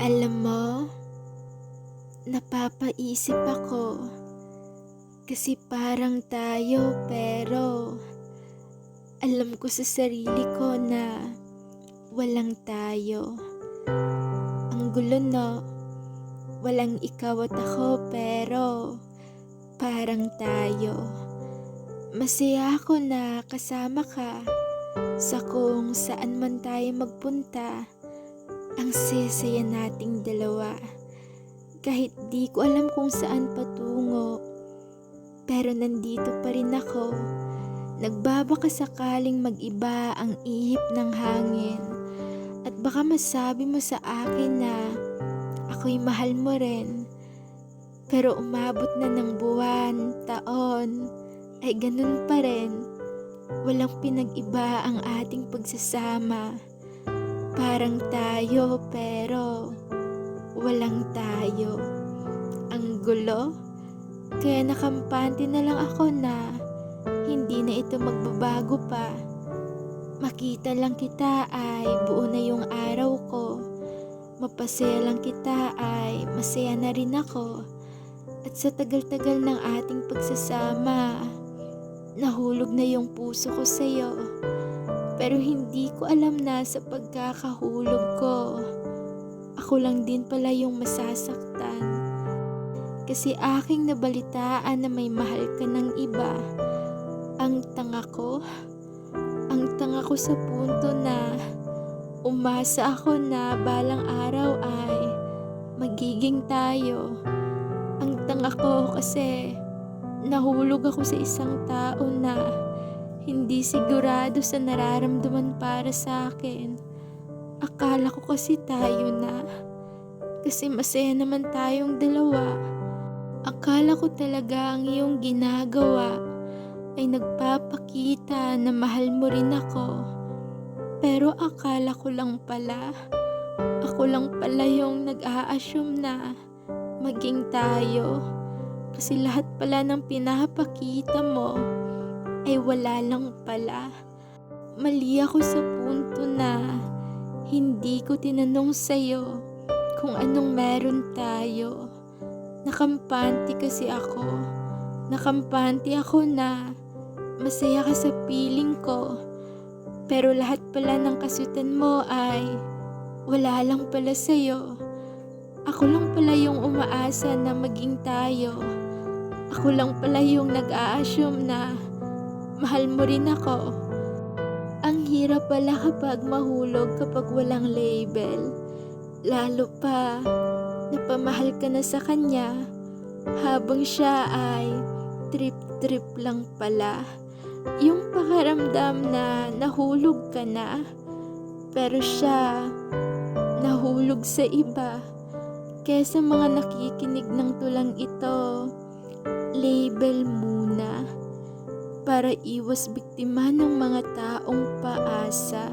Alam mo, napapaisip ako kasi parang tayo pero alam ko sa sarili ko na walang tayo. Ang gulo no, walang ikaw at ako pero parang tayo. Masaya ako na kasama ka sa kung saan man tayo magpunta. Ang saya nating dalawa. Kahit di ko alam kung saan patungo, pero nandito pa rin ako. Nagbabaka sakaling mag-iba ang ihip ng hangin. At baka masabi mo sa akin na ako'y mahal mo rin. Pero umabot na ng buwan, taon, ay ganun pa rin. Walang pinag-iba ang ating pagsasama. Parang tayo pero walang tayo. Ang gulo. Kaya nakampante na lang ako na hindi na ito magbabago pa. Makita lang kita ay buo na yung araw ko. Mapasaya lang kita ay masaya na rin ako. At sa tagal-tagal ng ating pagsasama, nahulog na yung puso ko sa'yo. Pero hindi ko alam na sa pagkakahulog ko, ako lang din pala yung masasaktan. Kasi aking nabalitaan na may mahal ka ng iba. Ang tanga ko sa punto na umasa ako na balang araw ay magiging tayo. Ang tanga ko kasi nahulog ako sa isang tao na hindi sigurado sa nararamdaman para sa akin. Akala ko kasi tayo na. Kasi masaya naman tayong dalawa. Akala ko talaga ang iyong ginagawa ay nagpapakita na mahal mo rin ako. Pero akala ko lang pala. Ako lang pala yung nag-a-assume na maging tayo. Kasi lahat pala ng pinapakita mo ay wala lang pala. Mali ako sa punto na hindi ko tinanong sa'yo kung anong meron tayo. Nakampante kasi ako. Nakampante ako na masaya ka sa piling ko. Pero lahat pala ng kasutan mo ay wala lang pala sa'yo. Ako lang pala yung umaasa na maging tayo. Ako lang pala yung nag-a-assume na mahal mo rin ako. Ang hirap pala kapag mahulog kapag walang label. Lalo pa, napamahal ka na sa kanya habang siya ay trip-trip lang pala. Yung pakaramdam na nahulog ka na, pero siya nahulog sa iba. Kaya sa mga nakikinig ng tulang ito, label muna para iwas biktima ng mga taong paasa.